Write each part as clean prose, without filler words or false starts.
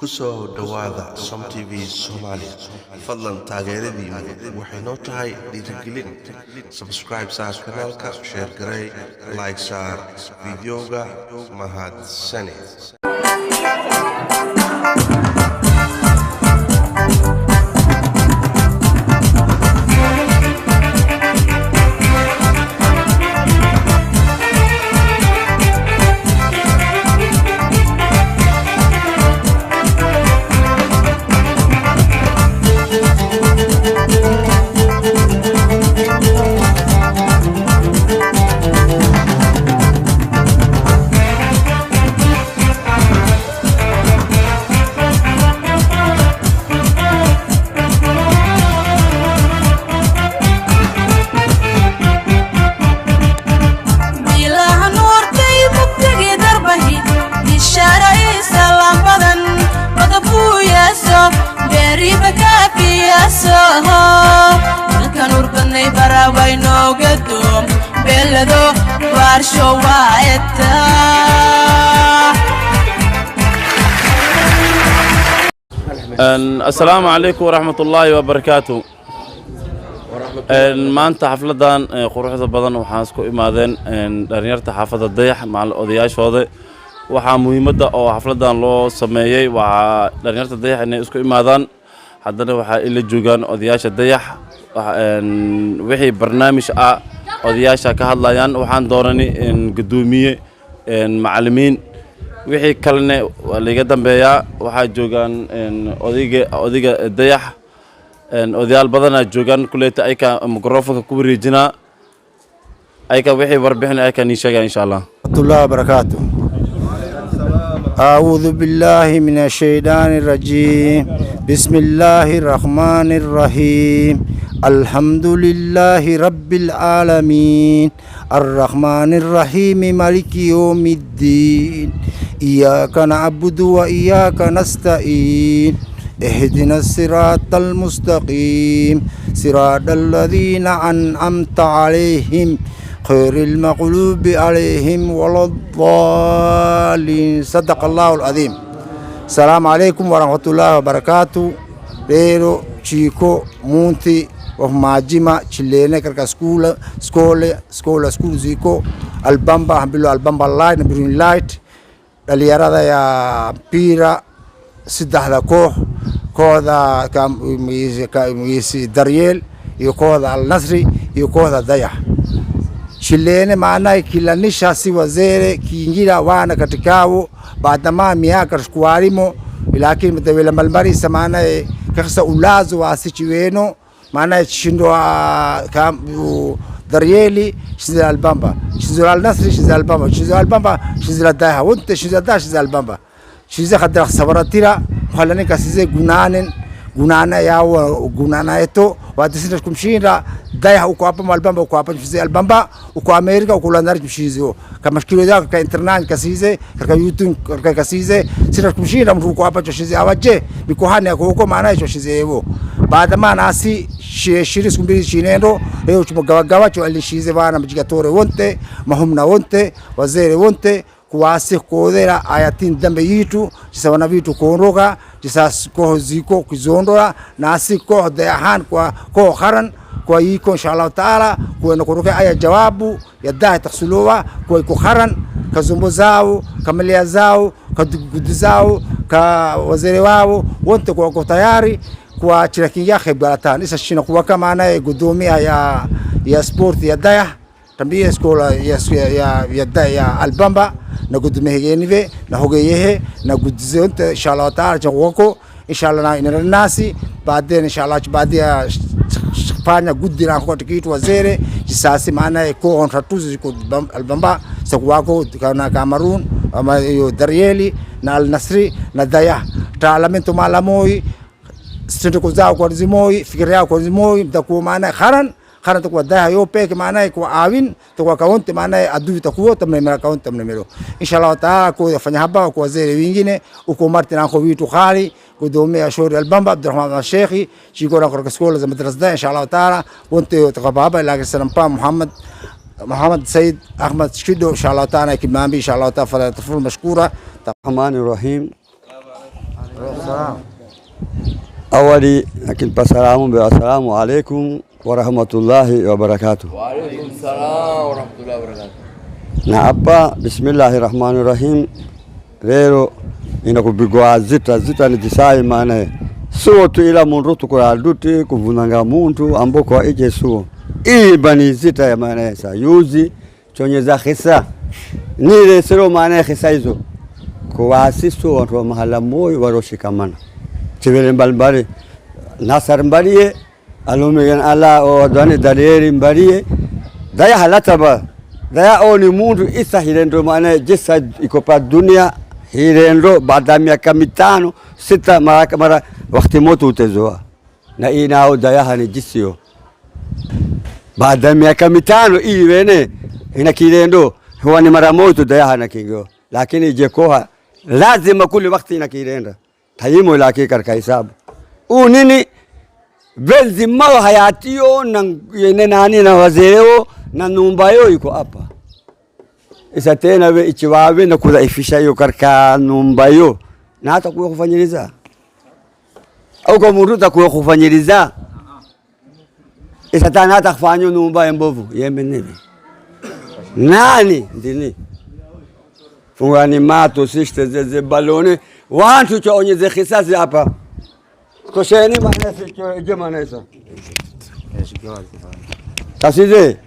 kusoo dhawaada Som TV Soomaali fadlan taageeradiina waxay noo tahay dhiirigelin subscribe saar kanaalka share garay like saar videoga mahadsani السلام عليكم ورحمة الله وبركاته. maanta xafladan quruxda badan waxaan isku imaadeen dhalinyarta xaafadda Dayax macal odayaashooda waxa muhiimada oo xafladan loo sameeyay waa dhalinyarta Dayax inay isku imaadaan haddana waxa ila joogaan odayaasha Dayax wixii barnaamij ah odayaasha ka hadlayaan waxaan doonani gudoomiye macallimiin wixii kalena laga dambeeyaa waxa joogan odayga Dayax odayaal badan joogan kuleeta ay ka mikrofoonka ku wareejina ay ka wixii warbixin ay ka nishaga insha Allah. Warahmatullahi wabarakatuh. أعوذ بالله من الشيطان الرجيم بسم الله الرحمن الرحيم الحمد لله رب العالمين الرحمن الرحيم مالك يوم الدين إياك نعبد وإياك نستعين اهدنا الصراط المستقيم صراط الذين أنعمت عليهم خير المغلوب عليهم ولا الضالين صدق الله العظيم. السلام عليكم ورحمة الله وبركاته. ريرو تشيكو مونتي وماجما تشلينا كركا سكولا زيكو البامبا حبيلو البامبا لايت نبرين لايت دليارا يا بيرا سدحدا كودا كام ميسي دارييل يكودا النصري يكودا Dayax Shilene maana kila nishasi wazere kiingira wana katikao baadama miaka shkuarimo lakini mtawela malmari samana kaksa ulazo wa sichiweno maana shindo kam Darieli shizal albamba shizal nasri shizal albamba shizal albamba shizal Dayax wonte shizal Dayax shizal albamba shiza khadra sabaratira khalani kasize gunana yao gunana eto wadisira kumshinda Dayax uko hapa albamba uko hapa shizal albamba uko Amerika uko London kumshizo kama shikilo yako ka internet kasize ka YouTube ka kasize sira kumshinda mtu uko hapa shizal awaje mikohani yako uko maana hicho shizevo baada maana asi shiri skumbiri chinendo leo chumugawagawa cho alishize bana mjigatore wonte mahumna wonte wazere wonte kuwasi kodera ayatin dambe yitu chisawana vitu konroga chisas ko ziko kizondora nasi ko Dayaxan ko kharan ko yiko inshallah taala ko nakoroka aya jawabu ya Dayax takhsuluwa ko kharan kazombo zao kamalia zao kadugudu zao ka wazere wao wote kwa tayari kwa chirakingia khibalatan isa shina kwa kama na gudumia ya sport ya Dayax tambia skola ya albamba na gudumehenive na hogeyehe na gudzonte inshallah taala jawako inshallah na ina nasi baadaye inshallah baadaye fanya gudira kwa tikitu wazere jisasi maana ko contratuzi ko albamba sakwako kana Cameroon ama yo Darieli na Al Nasri na Dayax taalamento malamoi sente ko zao kwa zimoi fikiria kwa zimoi mtakuwa maana kharan kwa Dayax yo peke maana kwa awin kwa kaunti maana adu takuwa tamnemera kaunti tamnemero inshallah taala ko yafanya haba kwa wazere wengine uko martina ko vitu khali kudomea shauri albamba Abdurrahman al-Sheikhi chikora kwa skola za madrasa inshallah taala wonte takababa ila salam pa Muhammad Said Ahmad Shido inshallah taala kimambi inshallah taala fadhila mashkura. Rahmanir Rahim. awali akimpa salamu wa assalamu alaikum wa rahmatullahi wa barakatuh. Wa alaikum salam wa rahmatullahi wa barakatuh. Na hapa bismillahirrahmanirrahim, leo inakupigwa zita ni jisai maana suo tu ila mundu tukula duti kuvunanga muntu amboko ije suo hii bani zita ya maana sa yuzi chonyeza khisa nile sero maana khisa hizo kwa asisu watu wa mahala moyo waroshikamana chivele mbalimbali nasar mbaliye alumegan ala o dani daleri mbaliye daya halataba daya oni mundu isa hirendo maana jisa ikopa dunia hirendo baada miaka 5 6 mara wakati moto utezoa na inao daya hani jisio baada miaka 5 hii wene ina kirendo huwa ni mara moto daya hana kingo lakini jekoha lazima kule wakati ina kirenda tayimo laki karka hisabu nini belzima hayatio na yene nani na wazeo na nyumba yao iko hapa isa tena we ichiwawe na kudhaifisha hiyo karka nyumba yao na hata kuwa kufanyiliza au kwa mtu takuwa kufanyiliza isa tena hata kufanya nyumba mbovu yembe nini nani ndini fungani mato siste zeze balone wantu chaonyeze kisasi hapa kosheni manesi je manesa tasize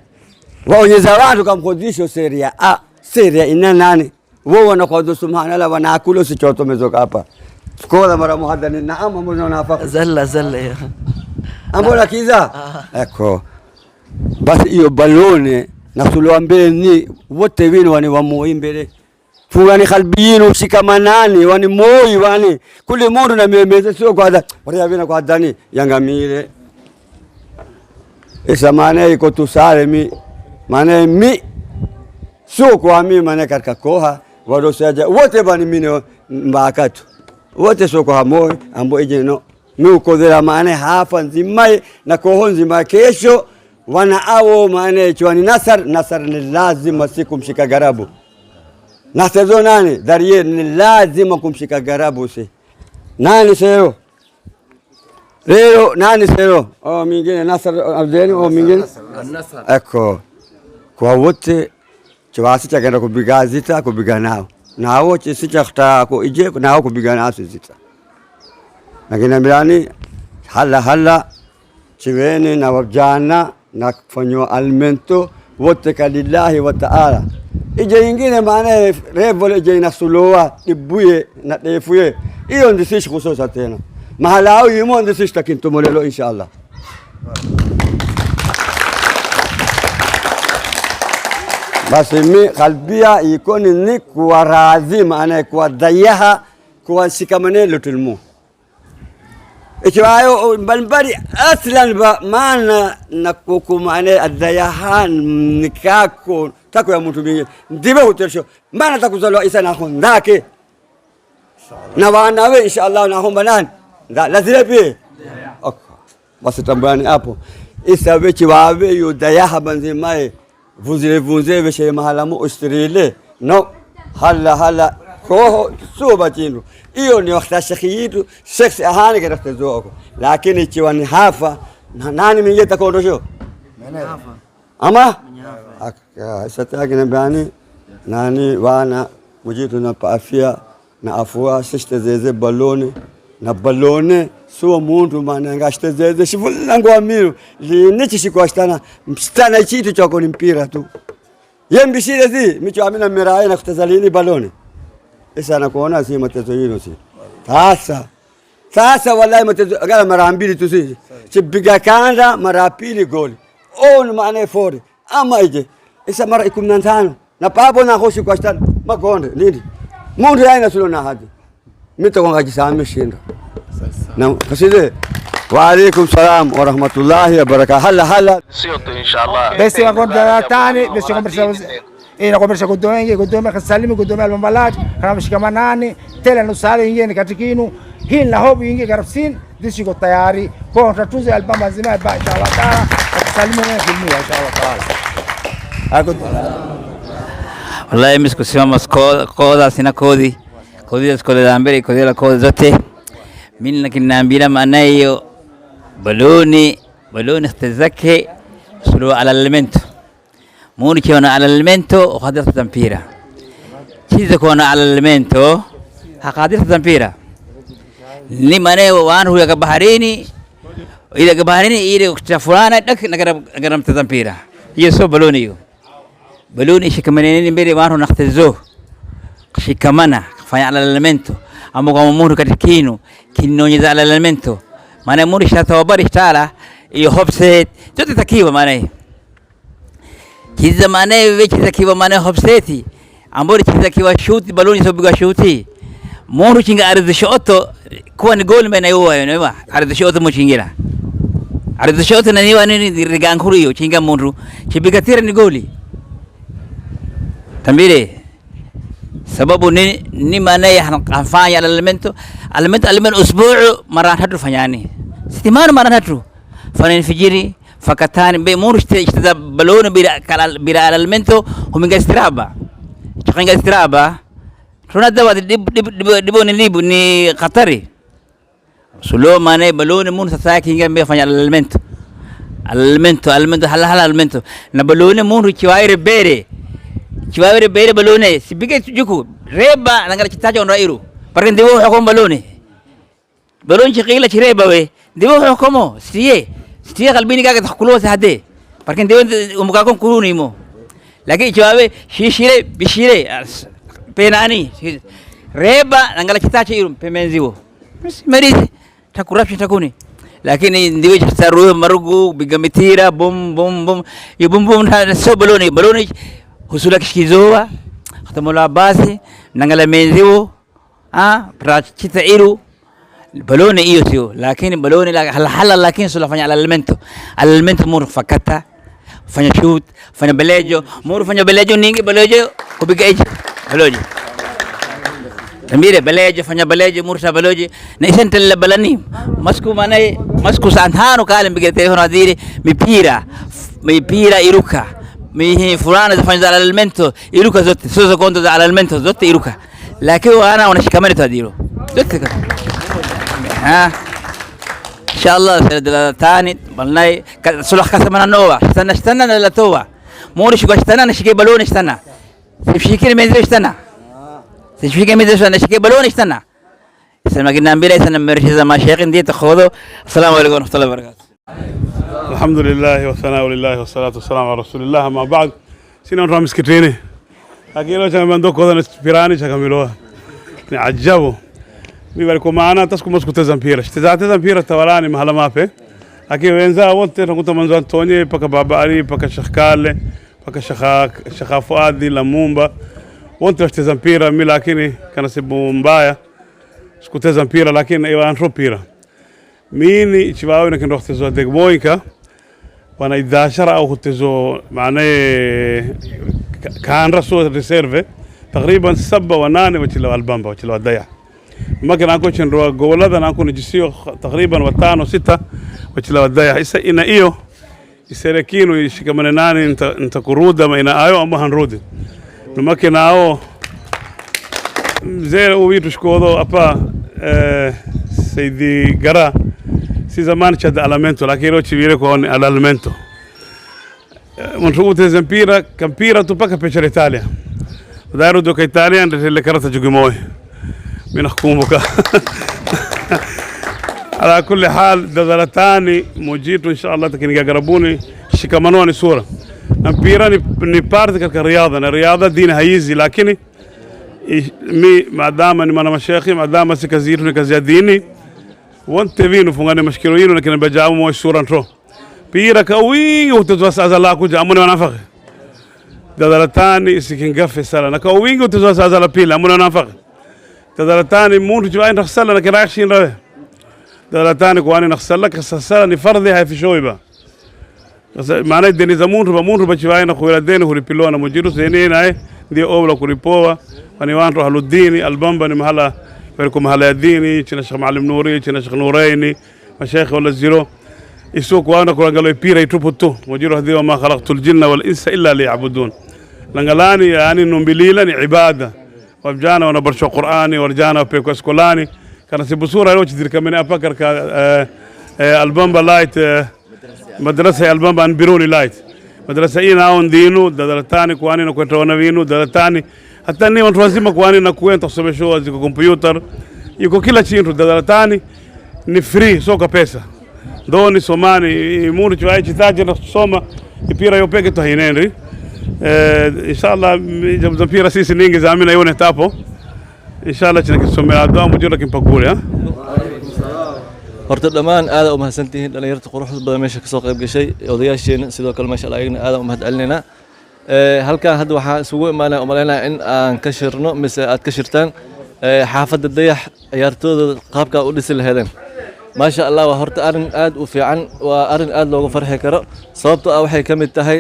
waonyeza watu kamkodisho seria seria ina nani wao wanakodo subhanallah wanaakula sichoto mezoka hapa kola mara muhaddani naam mbona nafaka Zalla ya ambola kiza eko basi hiyo balone na tulwa mbele ni wote wino wani wa muimbele fungani kalbiyinu shikamanani wani moyo wani kule mundu na memeze sio kwa wale vina kwa dani yangamile esa maana iko tusale mi maana mi sio kwa mimi maana katika koha wadosaja wote bani mimi mbakatu wote sio kwa moyo ambo ije no mi ukodera maana hafa nzima na koho nzima kesho wana ao maana chwani nasar ni lazima siku mshika garabu na sezo nani darie ni lazima kumshika garabu si nani sero leo nani sero mingine nasar abdeni mingine nasar eko kwa wote chwasi chakaenda kupiga zita kupiga nao na wote sichakta ko ije nao kupiga nao zita lakini mbani hala chiweni na wajana na kufanywa almento wote kalillahi wa ta'ala ije ingine maana revole ije inasuluwa ibuye na defuye hiyo ndisishi kusosa tena mahala au yimo ndisishi takintumolelo inshallah basi mi kalbia ikoni ni kuwa radhi maana kuwa dayaha kuwa shikamanelo tulmu ikiwayo mbalimbali aslan ba maana na kukumane adayahan nikako tako ya mtu mwingine ndibe utesho maana takuzaliwa isa na ndake na wanawe inshallah na homba nani lazima pia basi tambani hapo isa wechi wawe yo dayaha banzimae vunzile veshe mahalamu ustirile no hala ko suba tindu hiyo ni wakati shekhiyitu seksi ahani katika zoko lakini chiwani hafa nani mwingine takondosho hafa ama sasa kinabani nani wana mujitu na afya na afua siste zeze balone na balone suwa muntu maana ngashite zeze shivulangu amiru linichi shikwashtana mstana chitu chako ni mpira tu yembishire zi micho amina mirai na kutazalini balone esa na kuona si matezo hilo si sasa wallahi matezo agala mara mbili tu si chipiga kanda mara pili goli maana fori ama ije esa mara 15 na papo na hoshi kwa shtani makonde nini mundu yaina sulo na haji mita kwa ngajisame shinda na kaside wa alaikum salam wa rahmatullahi wa barakatuh hala sio tu inshallah basi wakonda tani basi inakomesha kudome kasalimi kudome almambalati kana mshikamanani tele nusale ingine katikinu hii na hobu ingine karafsin dishiko tayari kwa tatuze albama nzima inshallah taala kasalimi na filmu inshallah taala wallahi mimi sikusimama koda sina kodi ya skole la mbele kodi la kodi zote mimi nakinaambia maanayo baloni اختزكي سلو على المنتو موني كيونا على المنتو وقدرت تنبيرا كيزا كونا على المنتو هقدرت تنبيرا لما أنا وأنا هو كبحريني إذا كبحريني إذا كتفرانا لك نقرب تنبيرا يسوع بلوني شكمانين بيري وأنا نختزوه شكمانا فاي على المنتو أما كم مونو كتكينو كينو يزال على المنتو ما نمورش توبر اشتالا يحبسيت جت تكيبه مانه كذا مانه ويش تكيبه مانه حبسيتي أمور كذا كيبه شوتي بالوني سوبيكا شوتي مورو شينغ أرد شوتو كون جول من أيوة يعني أرد شوتو مو شينغيرا أرد شوتو ننيوا نني رجعان كوريو شينغا مورو شبيكا تير نقولي تنبيه sababu ni maana hafanya elemento usbu'u mara tatu fanyani istimar mara tatu fanya fijiri fakatani be muru ishtada balona bila elemento huminga istiraba chakanga istiraba tunadawa diboni libu ni khatari sulo maana balona mun sasa kinga be fanya elemento hala elemento na balona muru chiwaire bere Chiwawere bere balone sibige juku reba nangala chitaja on rairu parken dewo hukum balone balon chikila chireba we dewo hukumo siye qalbini kaga takhkulo sahade parken dewo umukakon kuruni mo laki chiwawe shishire bishire penani reba nangala chitaja iru pemenziwo meri takurapshi takuni lakini ndiwe chitaruwe marugu bigamitira bum yubum na so balone husula kishizoa khatamola basi nangala menziwo prachita iru balone iyo sio lakini balone la hala lakini sula fanya elemento mur fakata fanya shoot fanya belejo mur fanya belejo ningi belejo kubigaje belejo tambire belejo fanya belejo mur sa belejo na isentel balani masku santano kale mbige telefono adire mipira iruka ميه فلان زفنج على المنتو يروك زوت سوزو كونتو على المنتو زوت يروك لكن وانا شكمل تديرو زوت ها ان شاء الله ثاني والله صلح كسمنا نوبه استنى لا توبه مورش استنى نشكي بالون استنى تفشيكي ميزو استنى نشكي بالون استنى سلام قلنا امبيرا سنه مرشد ما شيخ دي تخوضوا السلام عليكم ورحمه الله وبركاته الحمد لله والثناء لله والصلاة والسلام على رسول الله ما بعد سينون رامس كتريني أكيد لو من دوك هذا نسبيراني شكملوها نعجبه بيبالكم معنا تسكو مسكو تزامبيرا تزامبيرا تولاني محل ما في أكيد وينزا وانت نكون منزو أنتوني بكا باباري بكا شخكالي بكا شخافوادي لمومبا وانت تزامبيرا مي لكني كان سيبو مبايا سكو تزامبيرا لكن ايوه انتروبيرا ميني شبابي نكن روح تزو دقموينكا وانا 11 او تزو معناه كان رسول ريسيرفي تقريبا 7 وناني وتشلو البامبا وتشلو الضيع ما كان اكو شنو غولدا نكو نجسيو تقريبا وتانو 6 وتشلو الضيع اسا ان ايو يسركينو يشكمن ناني انت كرودا ما انا ايو ام هنرود ما كان او زي ويتو شكودو ابا سيدي غرا si zamani c'è elemento la che ci viene con l'elemento un trucco esempio campira tu pacca per l'Italia daru do che Italia le carta giugimoi mi nahkumuka على كل حال دلالتاني موجيتو ان شاء الله تكني يقربوني شكمانوني صوره امبيراني ني بارت كالرياضه الرياضه دين هيزي لكن مي ما دام انا مشايخي ما دام سكزيرني كزياديني وانت فينو فغاني مشكلوين لكن بجاو مو الصوره انترو بيرا كوي وتتوسع على لاكو جاموني وانا فخ دلالتاني سكن قف سلا كوي وتتوسع على بيلا اموني وانا فخ دلالتاني مون جواين نغسل لك رايحين راه دلالتاني كواني نغسل لك سلا فرضي هاي في شويبه معناه دني زمون ربا جواين اخويا دين هو ريبيلونا موجيرو زينين هاي دي اوبلا كوريبوا واني وان روح للديني البامبا محلا فيكم هلا ديني كنا شيخ معلم نوري كنا شيخ نوريني مشايخ ولا زيرو يسوق وانا كون قالوا بيرا يتوبتو موجيرو هذي وما خلقت الجن والانس الا ليعبدون لانغلاني يعني نمبليلني عباده وبجانا وانا برشو قراني ورجانا بيكو اسكولاني kana si busura loo jidir kamina afakar ka albamba light madrasa albamba an biruni light madrasa ina on dinu dadartani kwani na kwetona vinu dadartani hata ni watu wazima kwani na kuenda kusomeshwa ziko computer yuko kila chintu dadartani ni free soka pesa doni somani muru chwa chitaje na soma ipira yopeke to hinenri inshallah mpira sisi ningi zamina yone tapo inshallah tunakisomea adwa mujura kimpakule horta dhammaan aad u mahadsantihiin dhalinyarta quruxda badan meesha ka soo qayb gashay odayaasheena sidoo kale masha Allah ayagana aad u mahad celinayna halkaan hadda waxaa isugu imaanay oo maleynaa in aan ka shirno mise aad ka shirtaan xaafadda dayax ciyaartooda qaabka u dhisi lahaydeen maasha Allah waa horta arin aad u fiican waa arin aad looga farxi karo sababtoo ah waxay ka mid tahay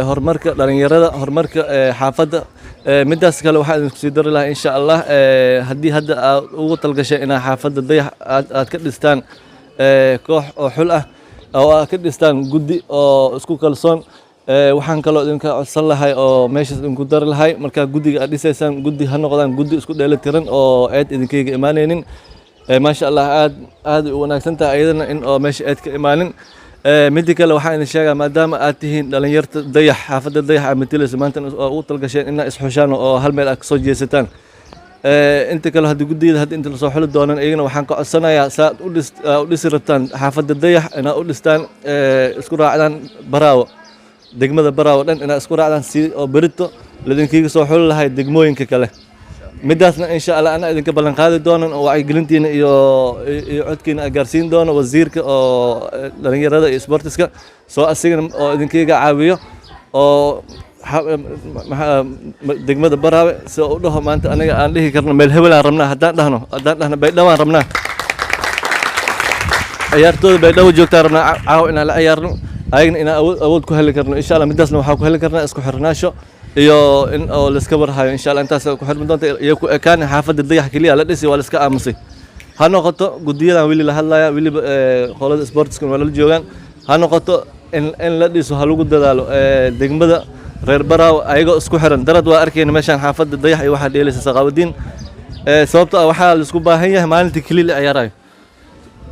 horumarka dhalinyarada horumarka xaafadda midaas kale waxaan idinku sii dari lahaa insha Allah haddii hadda aad ugu talgashay inaa xaafadda dayax aad ka dhistaan koox oo xul ah oo aad ka dhistaan guddi oo isku kalsoon waxaan kaloo idinka codsan lahay oo meeshaas idinku dari lahay markaa guddiga aad dhisaysaan guddi ha noqdaan guddi isku dheelitiran oo aad idinkayga imaanaynin maasha Allah aad u wanaagsan tahay ayadana in oo meesha aad ka imaanin midii kale waxaan idin sheegaa maadaama aad tihiin dhalinyarta dayax xaafadda dayax ama tilis maanta oo ugu talgasheen inaa isxushaan oo hal meel aad ka soo jeesataan inta kale haddii guddiyada hadda inta lasoo xuli doonan iyagana waxaan ka codsanayaa saad u dhisi rabtaan xaafadda dayax inaad u dhistaan isku raacdaan baraawo degmada baraawo dhan inaad isku raacdaan si oo berito ladinkiiga soo xuli lahay degmooyinka kale midaasna insha Allah ana idinka ballan qaadi doonan oo wacyigelintiina iyo codkiina gaarsiin doono wasiirka oo dhalinyarada iyo sportiska soo asigana oo idinkiiga caawiyo oo degmada baraawe soo u dhaho maanta aniga aan dhihi karno meel hebel aan rabnaa haddaan dhahno baydhabo aan rabnaa ciyaartooda baydhabo joogtaan rabnaa caawa inaan la ciyaarno ayagana inaan awood ku heli karno insha Allah midaasna waxaa ku heli karnaa isku xirnaasho iyo in oo la iska warhayo insha Allah intaas ku xirmi doonta iyo ku ekaan xaafadda dayax kaliya la dhisi waa la iska aamusay ha noqoto gudiyadan wili la hadlaya wili qolada sportska wala la joogan ha noqoto in la dhiso ha lagu dadaalo degmada reer baraaw ayagoo isku xiran darad waa arkayna meeshan xaafadda dayax iyo waxa dheelaysa saqaawadiin sababtoo ah waxaa la isku baahan yahay maalintii kaliya la ciyaarayo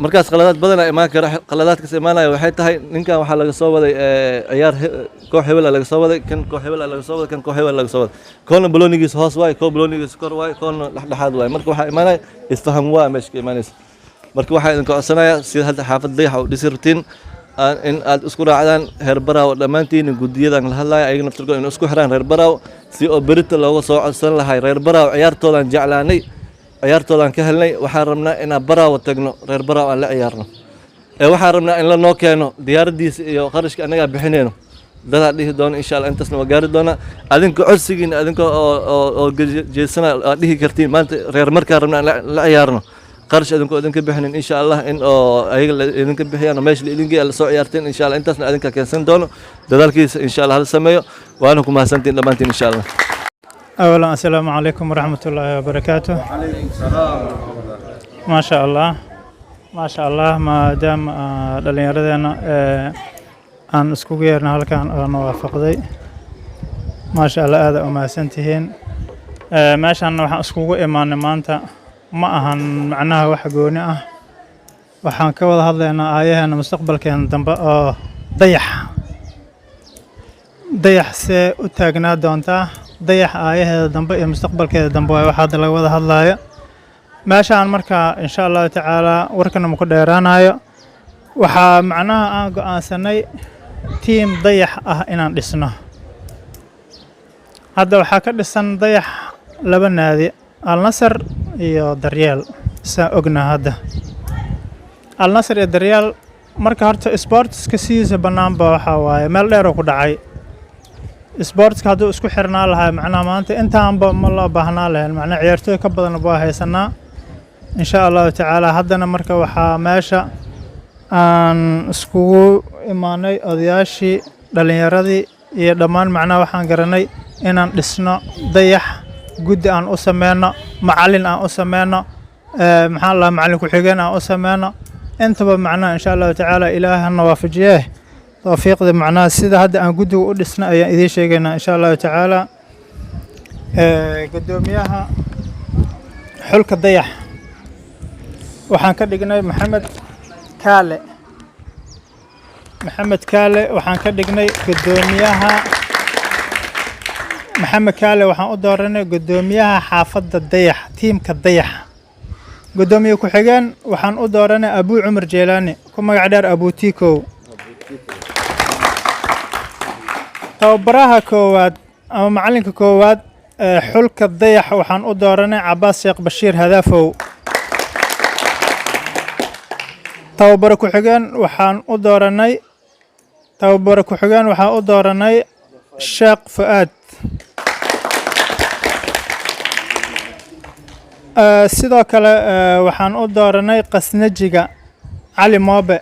markaas qaladaad badan ay imaan kara qaladaadkaas imaanaya waxay tahay ninkan waxaa laga soo waday ciyaar koox hebel laga soo waday kan koox hebel laga soo waday kan koox hebel laga soo waday koona balonigiis hoos waay koo balonigiis kor waay koona dhexdhexaad waay marka waxaa imaanaya isfaham waa meesha ka imaanaysa marka waxaa idinka codsanayaa sida hadda xaafadda dayax u dhisi rabtiin in aad isku raacdaan reer baraawo dhammaantiin gudiyadan la hadlaya ayaga naftirkooda in isku xiraan reer baraawo si oo berita looga soo codsan lahay reer baraawo ciyaartoodan jeclaanay ciyaartoodan ka helnay waxaan rabnaa inaan baraawo tagno reer baraawo aan la ciyaarno waxaan rabnaa in la noo keeno diyaaradiisa iyo qarashka annagaa bixinayno dadaa dhihi doona insha Allah intaasna waa gaari doona adinka codsigiina adinka oo jeesana aad dhihi kartiin maanta reer markaan rabnaa la ciyaarno qarash idinka bixinin insha Allah in oo ayaga idinka bixiyaan meesha idinka la soo ciyaarteen insha Allah intaasna adinka keensan doono dadaalkiisa insha Allah hal sameeyo waana ku mahadsantiin dhamaantiin insha Allah أولا السلام عليكم ورحمة الله وبركاته. وعليكم السلام ما شاء الله ما شاء الله ما دام dhalinyaradeena aan isku geerna halkaan oo waafaqday ما شاء الله aad u mahadsantihiin meeshan waxaan iskugu imaanay maanta ma ahan macnaha wax gooni ah waxaan ka wada hadlaynaa aayaheena mustaqbalkeena dambe oo dayax see u taagnaa doontaa dayax aayaheeda dambe iyo mustaqbalkeeda dambe waa waxa laga wada hadlayo meeshaan marka insha Allah tacaala warkana ma ku dheeraanayo waxaa macnaha aan go'aansanay team dayax ah inaan dhisno hadda waxaa ka dhisan dayax laba naadi Al Nassr iyo Daryeel saa ogna hadda Al Nassr iyo Daryeel marka horta sportska siisa banaanba waxa waaye meel dheer oo ku dhacay sportska hadduu isku xirnaa lahaa macnaha maanta intaanba ma loo baahnaa lahayn macnaha ciyaartooy ka badan baa haysanaa insha Allah tacaala haddana marka waxaa meesha aan iskugu imaanay odayaashii dhalinyaradii iyo dhammaan macnaha waxaan garanay inaan dhisno dayax guddi aan u sameyno macallin aan u sameyno maxaa la macallin ku xigeen aan u sameyno intaba macnaha insha Allah tacaala ilaahana waafajiyay توفيق معناه سيدا هذا أن قدوا ودسنا إذا شيءنا إن شاء الله تعالى قدوميها حلك الضيح waxaan ka dhignay maxamed kaale waxaan ka dhignay gudoomiyaha maxamed kaale waxaan u dooranay gudoomiyaha xaafadda dayax tiimka dayax gudoomiye ku-xigeen waxaan u dooranay abuu cumar jeelaani ku magac dheer abuu tiikow tababaraha koowaad ama macalinka koowaad xulka dayax waxaan u dooranay cabaas sheekh bashiir hadaafow tababaro ku-xigeen waxaan u dooranay sheekh fu'aad sidoo kale waxaan u dooranay qasnajiga cali moobe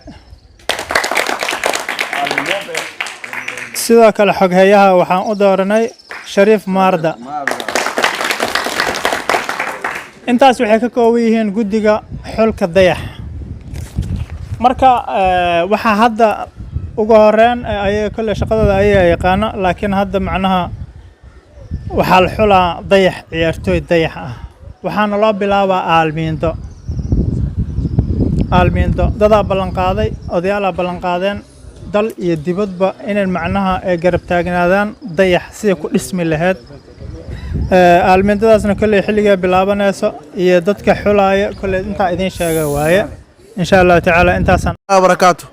sidoo kale xoghayaha waxaan u dooranay shariif maarda intaas waxay ka kooban yihiin guddiga xulka dayax marka waxaa hadda ugu horeyn ayaga kale shaqadooda ayaga yaqaano laakiin hadda macnaha waxaa la xulaa dayax ciyaartooy dayax ah waxaana loo bilaabaa aalmiindo dadaa ballanqaaday odayaalaa ballanqaadeen dal iyo dibadba inay macnaha ay garab taagnaadaan dayax sida ku dhismi lahayd aalmiindadaasna kolley xilligaa bilaabanayso iyo dadka xulaaya kolley intaa idiin sheega waaye insha allahu tacaala intaasaan barakatu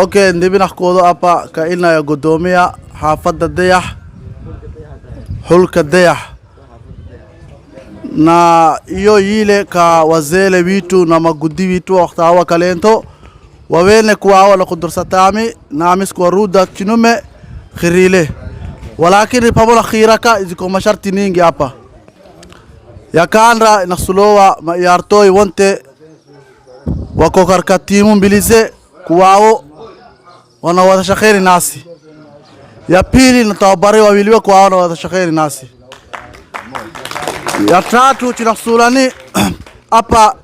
okay ndibinaxkoodo apa ka ilnaya gudoomiya xaafadda dayax xulka dayax na iyo yile ka wazele witu na magudi witu waktawa kalento wawene kuwawa na kudursatami na amisku waruda chinume khirile walakini pamola khiraka iziko masharti ningi hapa yakanra nasulowa yartoi wonte wako karka timu mbilize kuwao wanawada shakheri nasi ya pili natawabari wawiliwe kuwao wanawada shakheri nasi ya tatu chinasulani hapa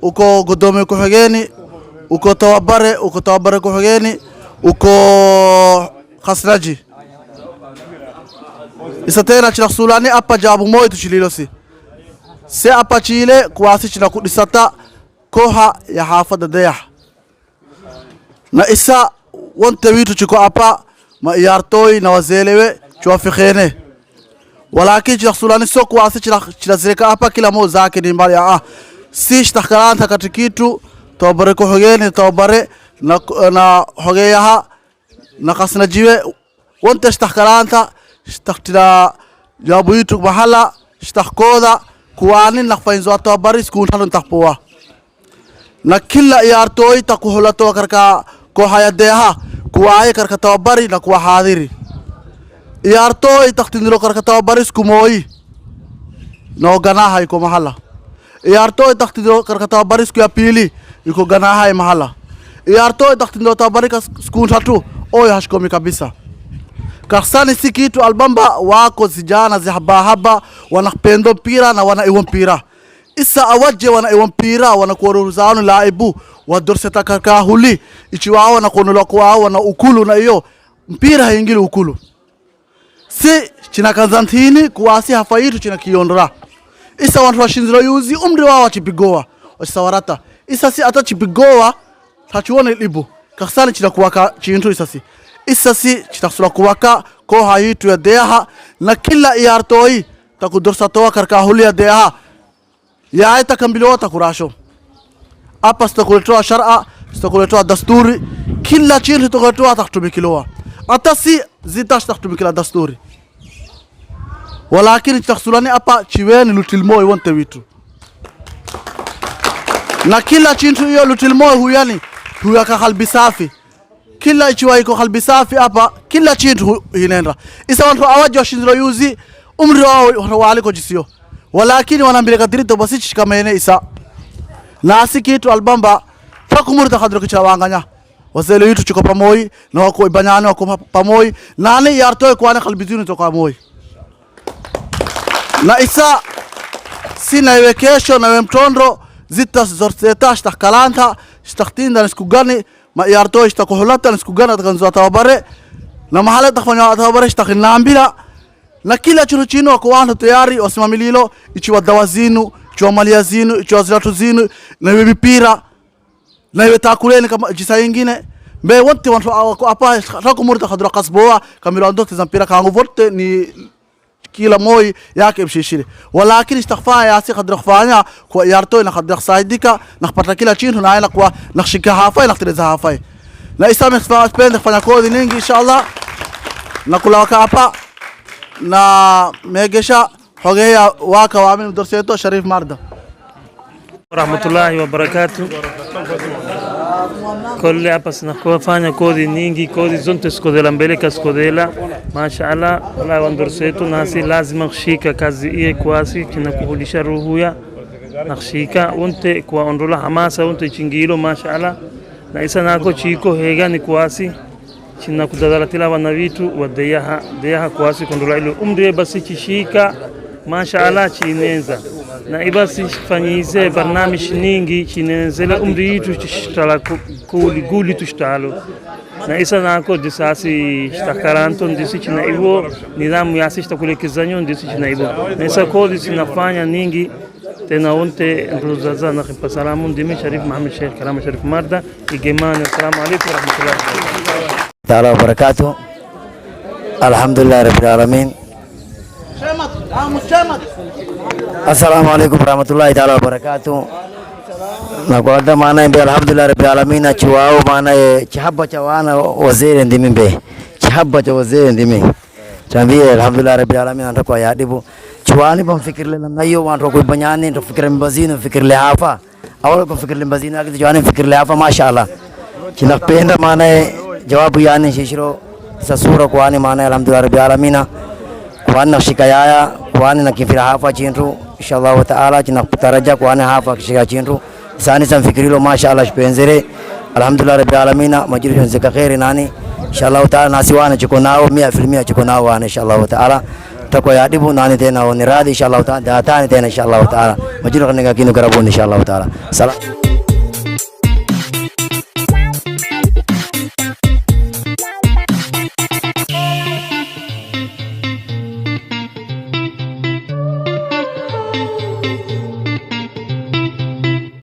uko gudome kuhegeni uko tawabare kuhegeni uko khasraji isa tena chinasulani hapa jabu moyo tuchililosi se hapa chile kuwasi chinakudisata koha ya xaafadda dayax na isa wonte witu chiko hapa ma ciyaartooy na wazelewe chuafikhene walakin chinasulani so kuwasi chinazireka hapa kila mo zake ni mbali si shtakaranta katikitu tawabare kuhogeni tawabare na hogeyaha na kasnajiwe wonte shtakaranta shtaktira jabu yitu mahala shtakkoda kuwaanin naqfaynzo tawabare school halun taqpowa na kila ciyaartooy ta ku hulato karka kooxayadeeha kuwaaye karka tawabari na kuwa xaadiri ciyaartooy taqtindiro karka tawabari isku mooyi no ganahay ko mahala ciyaartooy taqtindiro karka tawabari isku apili iko ganahay mahala ciyaartooy taqtindiro tawabari isku tatu oyo hashkomi kabisa karsani si kitu albamba wako zijana zihaba wanapendo mpira na wana iwa mpira isa awaje wana iwa mpira wana kuwaruzaanu laibu wadorseta karka huli ichiwao na kunulo kwao na ukulu na iyo mpira haingili ukulu si china kanzantini kuwasi hafaitu china kiondra isa wantu washinziro yuzi umri wao wachipigowa wachisawarata isa si ata chipigowa tachuone libu karsani china kuwaka chintu isa si chitasula kuwaka koha yitu ya deha na kila ciyaartooy takudorsatowa karka huli ya deha yaay takambilowa takurasho apa stakuletoa shar'a stakuletoa dasturi kila chintu takuletoa taktumikilowa ata si zitash taktumikila dasturi walakini chitasulani apa chiweni lutilmoi wonte witu na kila chintu iyo lutilmoi huyani huyaka qalbi safi kila ichiwa iko qalbi safi hapa kila chintu hinenda isa wantu awaji washinziro yuzi umri wao waliko jisio walakini wanambeleka dirito basi shikamene isa nasi kitu albamba takumurita khadro kichawanganya wazele yitu chiko pamoyi na wako ibanyana wako pamoyi nani yartoy kwane qalbi zinu to pamoyi na isa sina iwe kesho na iwe mtondro zita zorseta shtakalanta shtaktinda niskugani ma yartoy shtakuhulata niskugana takanzo tawabare na mahala takfanya tawabare shtakinambila na kila chino wako wantu tayari wasimamililo ichi wadawazinu chwa malia zinu, chwa zilatu zinu, na iwe mipira, na iwe takuleni kama jisa ingine. Mbe wote wantu apa tako murta khadra kasboa kamilo andote za mpira kangu wote ni kila moi yake mshishile. Walakini istaghfaa ya si khadra khfanya kwa yarto na khadra saidika na kupata kila chini na aina kwa nakshika hafai na kuteleza hafai. Na isame spend kufanya kodi nyingi inshallah. Na kula waka hapa na megesha hogeya waka wa amin mdorseto Sharif Marda. Rahmatullahi wa barakatuh. Kole hapa sinakufanya kodi nyingi, kodi zote skodela mbele ka skodela. Mashaallah, wala wandorseto nasi lazima kushika kazi iye kwasi kinakuhulisha ruhuya. Nakshika unte kwa ondola hamasa unte chingilo mashaallah. Na isa nako chiko hega ni kwasi china kudadalatila wana vitu wa deyaha kwasi kondola ilo umri basi chishika mashaallah chinenza na ibasi fanyize barnamish ningi chinenzela umri itu chishtala guli tushtalo na isa nako disasi shtakaranto ndisi china ivo nidamu yasi shtakulekizanyo ndisi china ivo na isa kodi sinafanya ningi tena unte nduzaza na khipa salamu ndimi Sharif Muhammad Sheikh Karama Sharif Marda igemani. Assalamu alaykum wa rahmatullahi ta'ala wa barakatuh. Alhamdulillah rabbil alamin. Assalamu alaykum wa rahmatullahi ta'ala wa barakatuh. Na kwa da maana mbe alhamdulillah rabbil alamin chiwao maana chihaba cha wana wazee ndimi mbe chihaba cha wazee ndimi tambie alhamdulillah rabbil alamin atakuwa yadibu chiwani bamfikir le nayo wanto ko banyani to fikir mbazino fikir le hafa awal ko fikir le mbazino akiti chiwani fikir le hafa mashaallah kinapenda maana jawabu yani shishiro sasura kwani maana alhamdulillah rabbil alamin kwani shikayaya kwani nakifira hafa chintu inshallah taala kinakutaraja kwani hafa kishika chintu sani samfikirilo mashaallah shpenzere alhamdulillah rabbil alamin majlisho zika khairi nani inshallah taala nasiwana chiko nao 100% chiko nao wana inshallah taala takwa yadibu nani tena oniradi inshallah taala datani tena inshallah taala majlisho kaniga kinu karabuni inshallah taala salam.